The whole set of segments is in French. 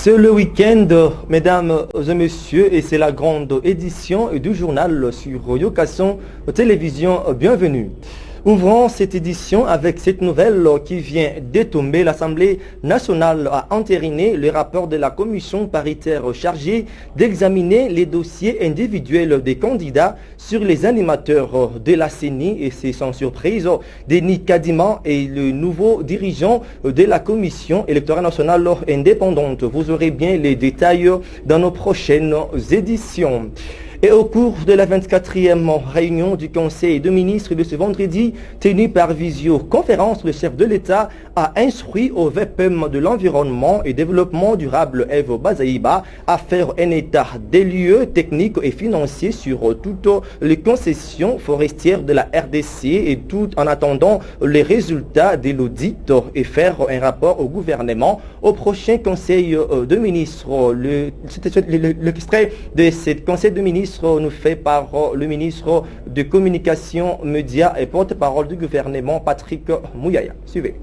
C'est le week-end, mesdames et messieurs, et c'est la grande édition du journal sur Yokason Télévision. Bienvenue. Ouvrons cette édition avec cette nouvelle qui vient d'étomber. L'Assemblée nationale a entériné le rapport de la commission paritaire chargée d'examiner les dossiers individuels des candidats sur les animateurs de la CENI, et c'est sans surprise, Denis Kadima est le nouveau dirigeant de la commission électorale nationale indépendante. Vous aurez bien les détails dans nos prochaines éditions. Et au cours de la 24e réunion du Conseil de ministres de ce vendredi, tenue par visioconférence, le chef de l'État a instruit au VPM de l'environnement et développement durable, Eve Bazaïba, à faire un état des lieux techniques et financiers sur toutes les concessions forestières de la RDC, et tout en attendant les résultats de l'audit, et faire un rapport au gouvernement au prochain Conseil de ministres. L'extrait de ce Conseil de ministres nous fait par le ministre de Communication, Médias et porte-parole du gouvernement, Patrick Mouyaya. Suivez.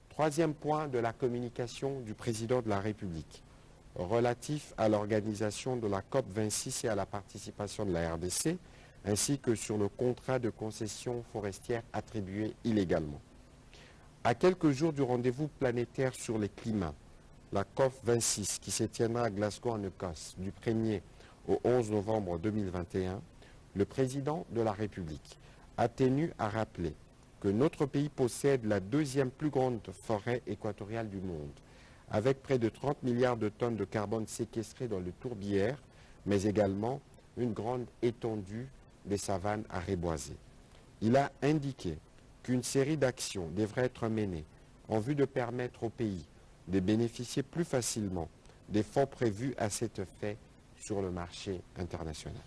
Troisième point de la communication du président de la République, relatif à l'organisation de la COP26 et à la participation de la RDC, ainsi que sur le contrat de concession forestière attribué illégalement. À quelques jours du rendez-vous planétaire sur les climats, la COP26 qui se tiendra à Glasgow en Écosse du 1er au 11 novembre 2021, le président de la République a tenu à rappeler que notre pays possède la deuxième plus grande forêt équatoriale du monde, avec près de 30 milliards de tonnes de carbone séquestrées dans le tourbière, mais également une grande étendue des savanes à reboiser. Il a indiqué qu'une série d'actions devrait être menée en vue de permettre au pays de bénéficier plus facilement des fonds prévus à cet effet sur le marché international.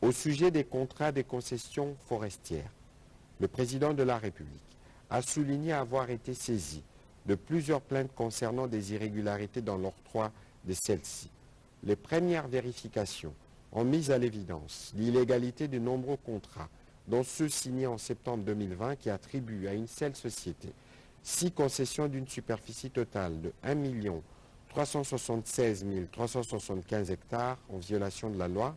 Au sujet des contrats des concessions forestières, le président de la République a souligné avoir été saisi de plusieurs plaintes concernant des irrégularités dans l'octroi de celles-ci. Les premières vérifications ont mis à l'évidence l'illégalité de nombreux contrats, dont ceux signés en septembre 2020 qui attribuent à une seule société 6 concessions d'une superficie totale de 1 376 375 hectares en violation de la loi,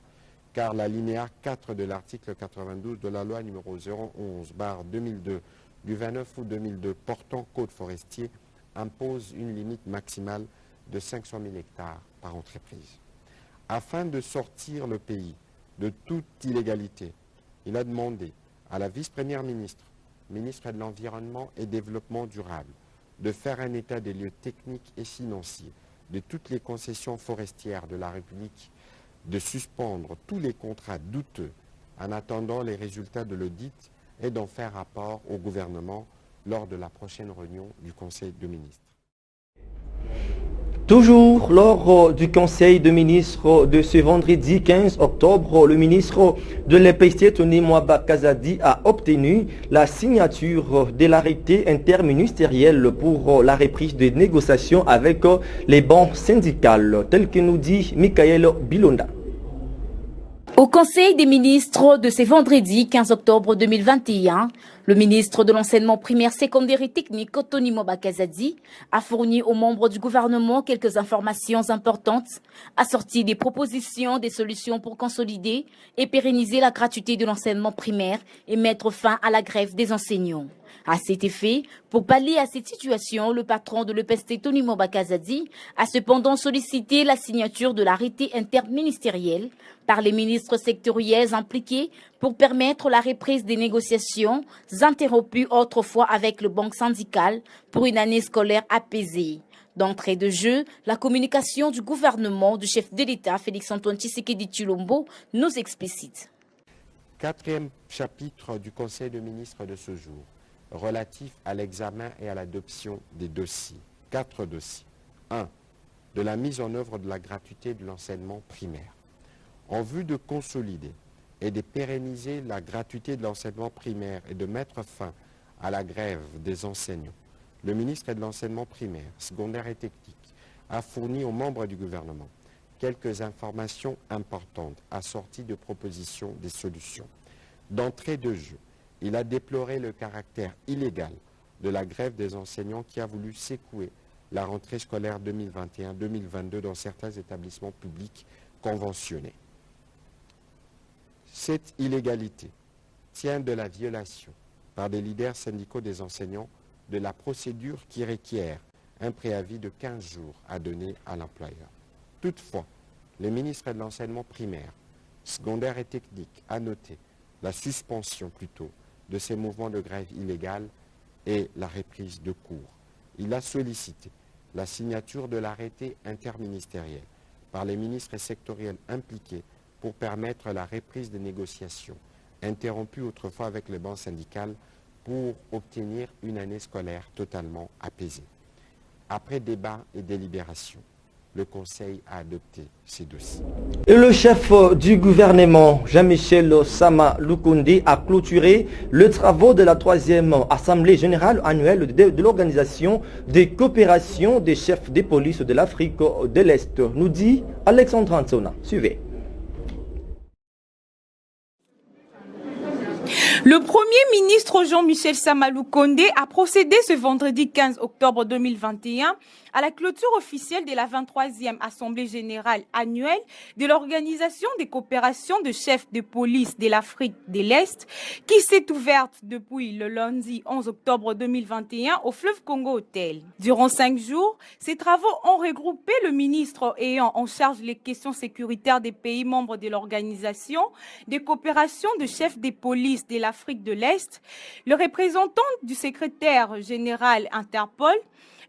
car l'alinéa 4 de l'article 92 de la loi numéro 011/2002 du 29 août 2002 portant code forestier impose une limite maximale de 500 000 hectares par entreprise. Afin de sortir le pays de toute illégalité, il a demandé à la vice-première ministre, ministre de l'Environnement et Développement durable, de faire un état des lieux techniques et financiers de toutes les concessions forestières de la République, de suspendre tous les contrats douteux en attendant les résultats de l'audit et d'en faire rapport au gouvernement lors de la prochaine réunion du Conseil de ministres. Toujours lors du Conseil de ministres de ce vendredi 15 octobre, le ministre de l'EPC, Tony Mwaba Kazadi, a obtenu la signature de l'arrêté interministériel pour la reprise des négociations avec les banques syndicales, tel que nous dit Michael Bilonda. Au Conseil des ministres de ce vendredi 15 octobre 2021, le ministre de l'enseignement primaire, secondaire et technique, Tony Mwaba Kazadi, a fourni aux membres du gouvernement quelques informations importantes, assorties des propositions, des solutions pour consolider et pérenniser la gratuité de l'enseignement primaire et mettre fin à la grève des enseignants. À cet effet, pour pallier à cette situation, le patron de l'EPST, Tony Mwaba Kazadi, a cependant sollicité la signature de l'arrêté interministériel par les ministres sectoriels impliqués pour permettre la reprise des négociations interrompues autrefois avec le banque syndical pour une année scolaire apaisée. D'entrée de jeu, la communication du gouvernement du chef de l'État, Félix-Antoine Tshisekedi Tshilombo, nous explicite. Quatrième chapitre du Conseil de ministres de ce jour, relatif à l'examen et à l'adoption des dossiers. 4 dossiers. 1. De la mise en œuvre de la gratuité de l'enseignement primaire. En vue de consolider et de pérenniser la gratuité de l'enseignement primaire et de mettre fin à la grève des enseignants, le ministre de l'enseignement primaire, secondaire et technique a fourni aux membres du gouvernement quelques informations importantes assorties de propositions des solutions. D'entrée de jeu, il a déploré le caractère illégal de la grève des enseignants qui a voulu secouer la rentrée scolaire 2021-2022 dans certains établissements publics conventionnés. Cette illégalité tient de la violation par des leaders syndicaux des enseignants de la procédure qui requiert un préavis de 15 jours à donner à l'employeur. Toutefois, le ministre de l'enseignement primaire, secondaire et technique a noté la suspension plutôt de ces mouvements de grève illégale et la reprise de cours. Il a sollicité la signature de l'arrêté interministériel par les ministres sectoriels impliqués pour permettre la reprise des négociations, interrompues autrefois avec les bancs syndicales, pour obtenir une année scolaire totalement apaisée. Après débat et délibération, le Conseil a adopté ces dossiers. Et le chef du gouvernement, Jean-Michel Sama Lukonde, a clôturé les travaux de la 3e Assemblée générale annuelle de l'Organisation des coopérations des chefs des polices de l'Afrique de l'Est, nous dit Alexandre Ansona. Suivez. Le Premier ministre Jean-Michel Sama Lukonde a procédé ce vendredi 15 octobre 2021 à la clôture officielle de la 23e Assemblée générale annuelle de l'Organisation des coopérations de chefs de police de l'Afrique de l'Est qui s'est ouverte depuis le lundi 11 octobre 2021 au fleuve Congo Hotel. Durant 5 jours, ces travaux ont regroupé le ministre ayant en charge les questions sécuritaires des pays membres de l'Organisation des coopérations de chefs des polices de l'Afrique de l'Est, le représentant du secrétaire général Interpol,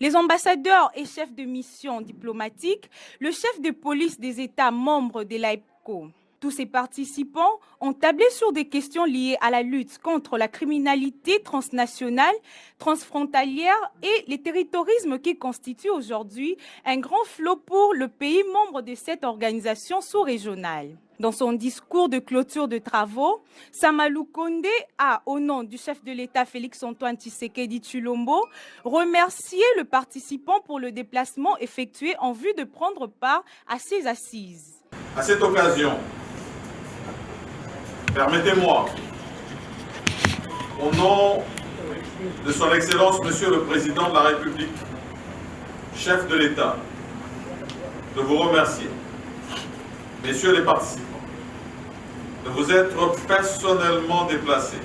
les ambassadeurs et chefs de mission diplomatiques, le chef de police des États membres de l'AEPCO. Tous ces participants ont tablé sur des questions liées à la lutte contre la criminalité transnationale, transfrontalière et le terrorisme qui constitue aujourd'hui un grand flot pour le pays membre de cette organisation sous-régionale. Dans son discours de clôture de travaux, Sama Lukonde a, au nom du chef de l'État Félix-Antoine Tshisekedi Tshilombo, remercié le participant pour le déplacement effectué en vue de prendre part à ces assises. À cette occasion, permettez-moi, au nom de son Excellence Monsieur le Président de la République, chef de l'État, de vous remercier, messieurs les participants, de vous être personnellement déplacés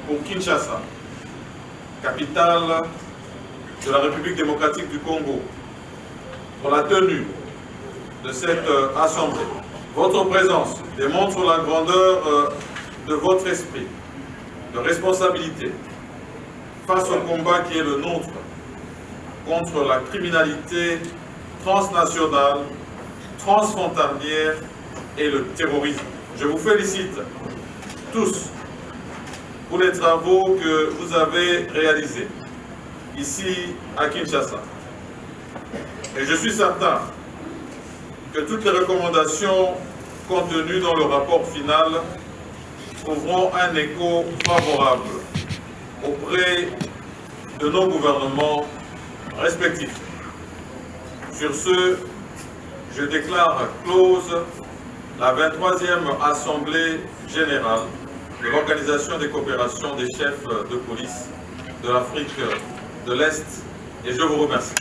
pour Kinshasa, capitale de la République démocratique du Congo, pour la tenue de cette assemblée. Votre présence démontre la grandeur de votre esprit, de responsabilité face au combat qui est le nôtre contre la criminalité transnationale, transfrontalière et le terrorisme. Je vous félicite tous pour les travaux que vous avez réalisés ici à Kinshasa. Et je suis certain que toutes les recommandations contenues dans le rapport final trouveront un écho favorable auprès de nos gouvernements respectifs. Sur ce, je déclare close la 23e Assemblée générale de l'Organisation des coopérations des chefs de police de l'Afrique de l'Est et je vous remercie.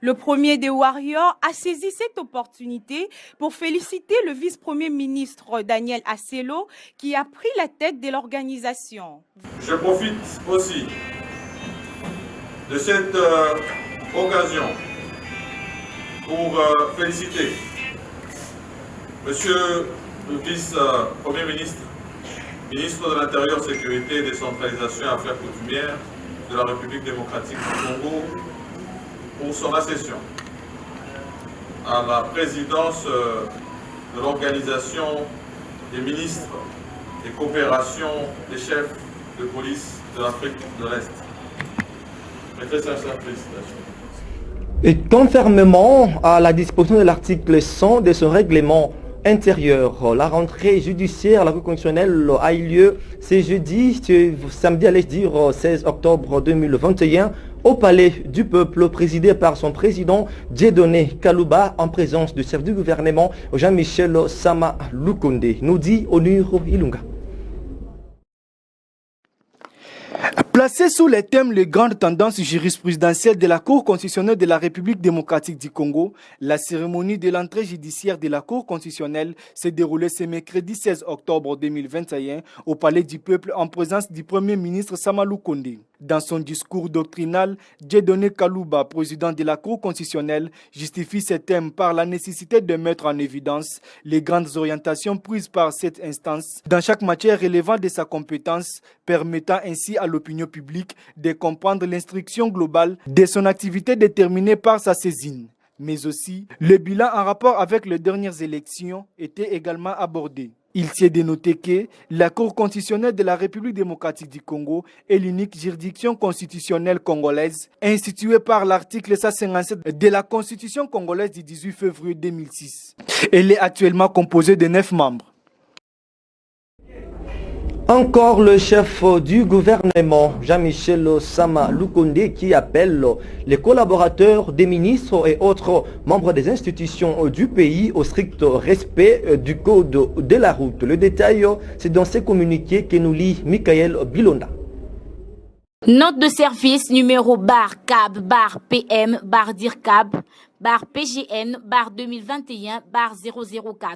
Le premier des Warriors a saisi cette opportunité pour féliciter le vice-premier ministre Daniel Asselo qui a pris la tête de l'organisation. Je profite aussi de cette occasion pour féliciter Monsieur le vice-premier ministre, ministre de l'Intérieur, Sécurité, Décentralisation et Affaires coutumières de la République démocratique du Congo, pour son accession à la présidence de l'Organisation des ministres et coopération des chefs de police de l'Afrique de l'Est. Mes très sincères félicitations. Et conformément à la disposition de l'article 100 de ce règlement intérieur, la rentrée judiciaire, la Cour constitutionnelle a eu lieu ce jeudi, samedi, allais-je dire, 16 octobre 2021, au Palais du Peuple, présidé par son président Dieudonné Kalouba, en présence du chef du gouvernement Jean-Michel Sama Lukonde, nous dit Onur Ilunga. Placé sous les thèmes les grandes tendances jurisprudentielles de la Cour constitutionnelle de la République démocratique du Congo, la cérémonie de l'entrée judiciaire de la Cour constitutionnelle s'est déroulée ce mercredi 16 octobre 2021 au Palais du Peuple en présence du Premier ministre Samalou Kondé. Dans son discours doctrinal, Dieudonné Kalouba, président de la Cour constitutionnelle, justifie ces thèmes par la nécessité de mettre en évidence les grandes orientations prises par cette instance dans chaque matière relevant de sa compétence, permettant ainsi à l'opinion publique de comprendre l'instruction globale de son activité déterminée par sa saisine. Mais aussi, le bilan en rapport avec les dernières élections était également abordé. Il s'est dénoté que la Cour constitutionnelle de la République démocratique du Congo est l'unique juridiction constitutionnelle congolaise instituée par l'article 157 de la Constitution congolaise du 18 février 2006. Elle est actuellement composée de 9 membres. Encore le chef du gouvernement, Jean-Michel Sama Lukonde, qui appelle les collaborateurs des ministres et autres membres des institutions du pays au strict respect du code de la route. Le détail, c'est dans ces communiqués que nous lit Michael Bilonda. Note de service numéro /CAB /PM/DIRCAB /PGN /2021 /004.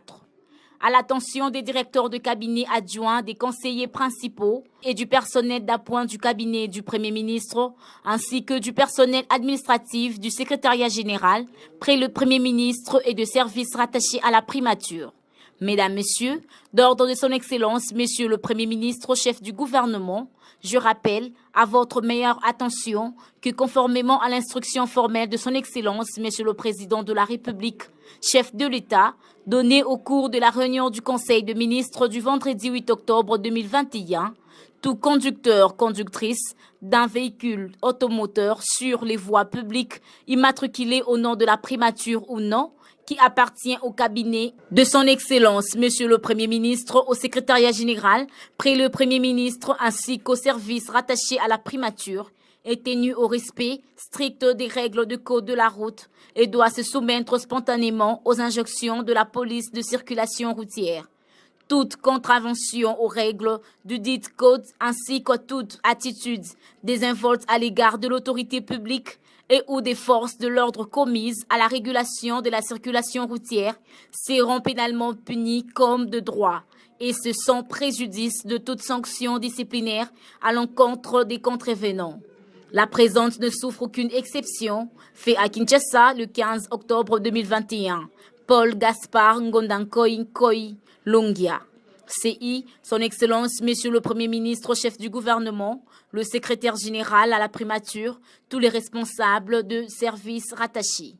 À l'attention des directeurs de cabinet adjoints, des conseillers principaux et du personnel d'appoint du cabinet du Premier ministre, ainsi que du personnel administratif du secrétariat général, près le Premier ministre et de services rattachés à la primature. Mesdames, Messieurs, d'ordre de son Excellence, Monsieur le Premier ministre, chef du gouvernement, je rappelle à votre meilleure attention que conformément à l'instruction formelle de son Excellence, Monsieur le Président de la République, chef de l'État, donnée au cours de la réunion du Conseil de ministres du vendredi 8 octobre 2021, tout conducteur, conductrice d'un véhicule automoteur sur les voies publiques immatriculé au nom de la primature ou non, qui appartient au cabinet de son Excellence, Monsieur le Premier ministre, au secrétariat général, près le Premier ministre ainsi qu'aux services rattachés à la primature, est tenu au respect strict des règles de code de la route et doit se soumettre spontanément aux injonctions de la police de circulation routière. Toute contravention aux règles du dit code ainsi que toute attitude désinvolte à l'égard de l'autorité publique et ou des forces de l'ordre commises à la régulation de la circulation routière seront pénalement punis comme de droit, et ce sans préjudice de toute sanction disciplinaire à l'encontre des contrevenants. La présente ne souffre aucune exception, fait à Kinshasa le 15 octobre 2021. Paul Gaspard Ngondankoy Nkoy Longia. CI, son Excellence, Monsieur le Premier ministre, chef du gouvernement, le secrétaire général à la primature, tous les responsables de services rattachés.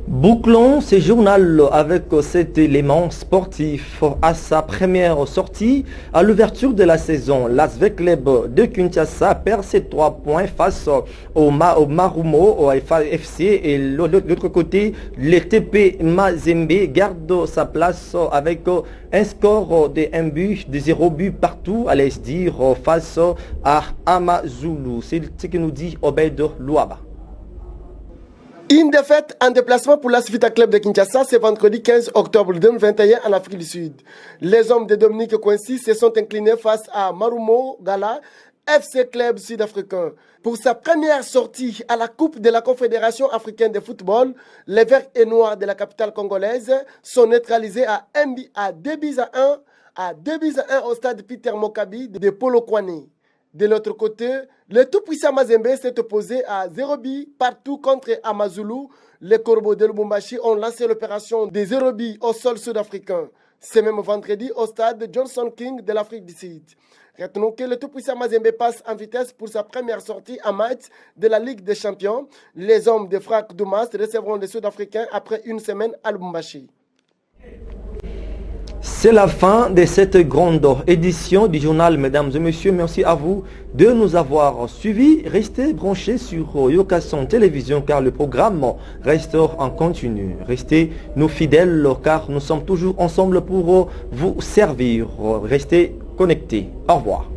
Bouclons ce journal avec cet élément sportif. À sa première sortie à l'ouverture de la saison, l'Asvel Club de Kinshasa perd ses 3 points face au Marumo, au FC, et de l'autre côté, le TP Mazembe garde sa place avec un score de 1 but, de 0 but partout, allez dire, face à Amazulu. C'est ce que nous dit Obed Louaba. Une défaite en déplacement pour l'Asvita Club de Kinshasa ce vendredi 15 octobre 2021 en Afrique du Sud. Les hommes de Dominique Coincy se sont inclinés face à Marumo Gala, FC Club sud-africain. Pour sa première sortie à la Coupe de la Confédération africaine de football, les Verts et Noirs de la capitale congolaise sont neutralisés à 2 buts à 1 au stade Peter Mokabi de Polokwane. De l'autre côté, le tout-puissant Mazembe s'est opposé à 0 but partout contre Amazulu. Les Corbeaux de Lubumbashi ont lancé l'opération des 0 but au sol sud-africain. Ce même vendredi au stade Johnson King de l'Afrique du Sud. Retenons que le tout-puissant Mazembe passe en vitesse pour sa première sortie en match de la Ligue des Champions. Les hommes de Franck Dumas recevront les Sud-Africains après une semaine à Lubumbashi. C'est la fin de cette grande édition du journal, mesdames et messieurs. Merci à vous de nous avoir suivis. Restez branchés sur Yokason Télévision car le programme reste en continu. Restez nos fidèles car nous sommes toujours ensemble pour vous servir. Restez connectés. Au revoir.